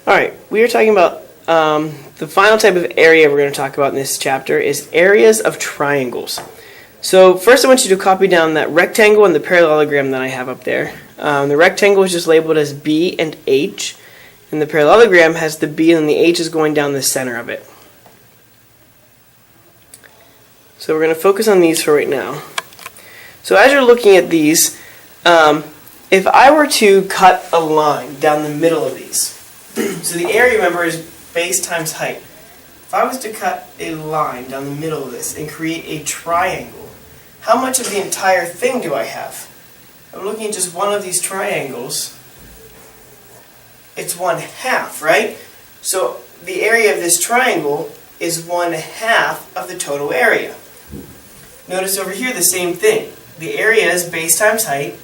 Alright, we are talking about the final type of area we're going to talk about in this chapter is areas of triangles. So first I want you to copy down that rectangle and the parallelogram that I have up there. The rectangle is just labeled as B and H, and the parallelogram has the B and the H is going down the center of it. So we're going to focus on these for right now. So as you're looking at these, if I were to cut a line down the middle of these, so the area, remember, is base times height. If I was to cut a line down the middle of this and create a triangle, how much of the entire thing do I have? I'm looking at just one of these triangles. It's 1/2, right? So the area of this triangle is 1/2 of the total area. Notice over here the same thing. The area is base times height,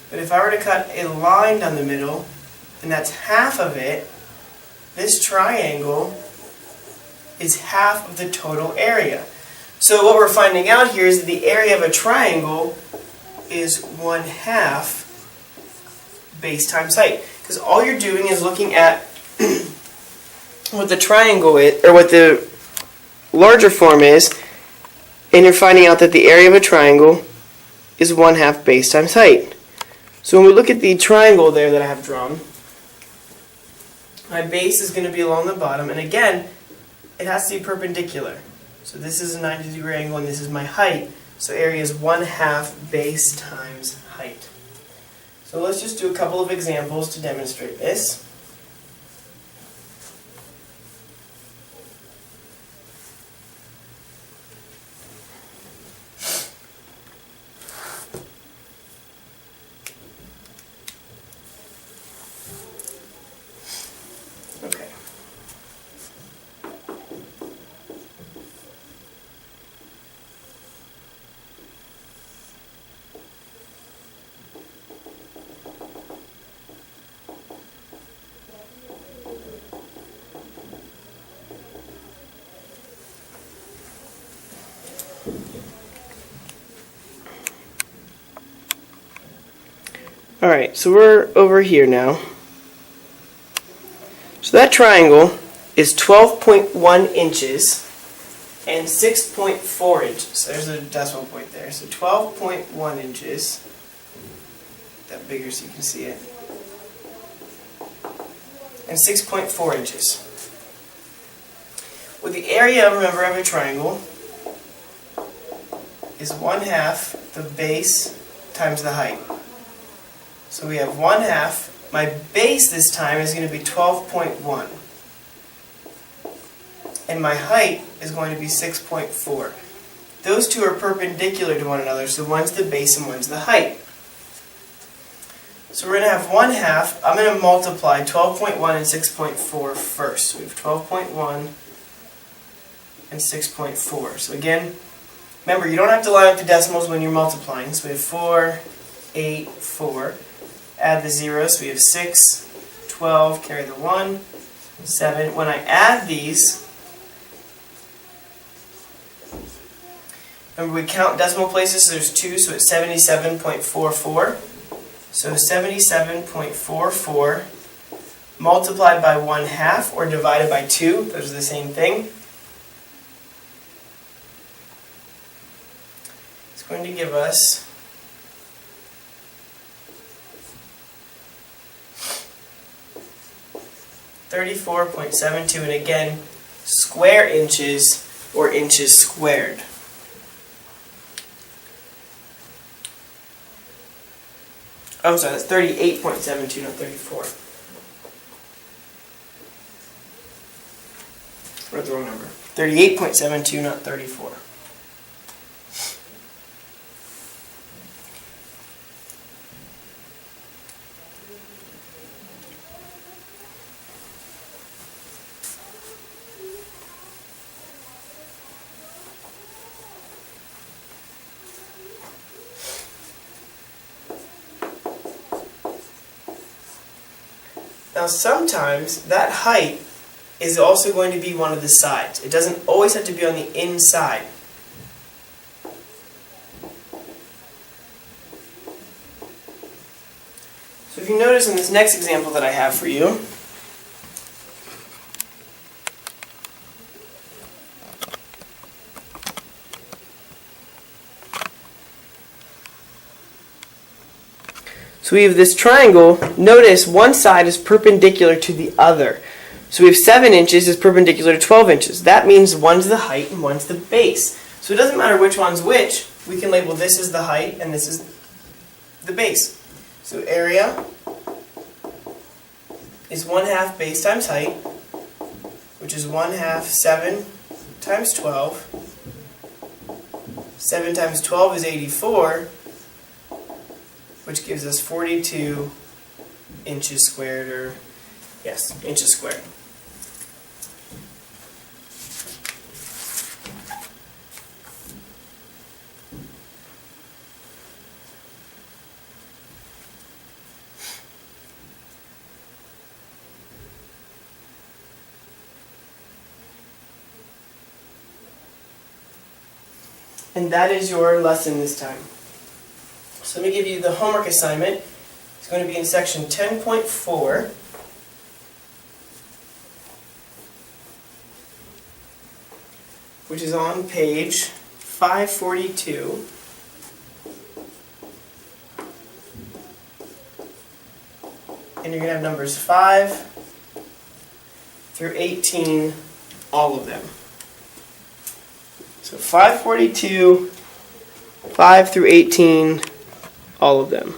but if I were to cut a line down the middle, and that's half of it, this triangle is half of the total area. So what we're finding out here is that the area of a triangle is 1/2 base times height. Because all you're doing is looking at what the triangle is, or what the larger form is, and you're finding out that the area of a triangle is 1/2 base times height. So when we look at the triangle there that I have drawn, my base is going to be along the bottom, and again, it has to be perpendicular. So this is a 90-degree angle, and this is my height. So area is 1/2 base times height. So let's just do a couple of examples to demonstrate this. Okay. Alright, so we're over here now. So that triangle is 12.1 inches and 6.4 inches. So there's a decimal point there. So 12.1 inches. That bigger so you can see it. And 6.4 inches. Well, the area, remember, of a triangle is 1/2 the base times the height. So we have 1/2. My base this time is going to be 12.1. And my height is going to be 6.4. Those two are perpendicular to one another, so one's the base and one's the height. So we're going to have 1/2. I'm going to multiply 12.1 and 6.4 first. So we have 12.1 and 6.4. So again, remember, you don't have to line up the decimals when you're multiplying. So we have 4, 8, 4. Add the zeros, so we have 6, 12, carry the 1, 7. When I add these, remember we count decimal places, so there's 2, so it's 77.44. So 77.44 multiplied by 1/2 or divided by 2, those are the same thing. It's going to give us 34.72, and again, square inches or inches squared. Oh, sorry, that's 38.72, not 34. Wrote the wrong number. 38.72, not 34. Now sometimes that height is also going to be one of the sides. It doesn't always have to be on the inside. So if you notice in this next example that I have for you, So we have this triangle. Notice one side is perpendicular to the other. So we have 7 inches is perpendicular to 12 inches. That means one's the height and one's the base. So it doesn't matter which one's which. We can label this as the height and this is the base. So area is 1/2 base times height, which is 1/2 7 times 12. 7 times 12 is 84, which gives us 42 inches squared, or yes, inches squared. And that is your lesson this time. So let me give you the homework assignment. It's going to be in section 10.4. Which is on page 542. And you're going to have numbers 5 through 18, all of them. So 542, 5 through 18, all of them.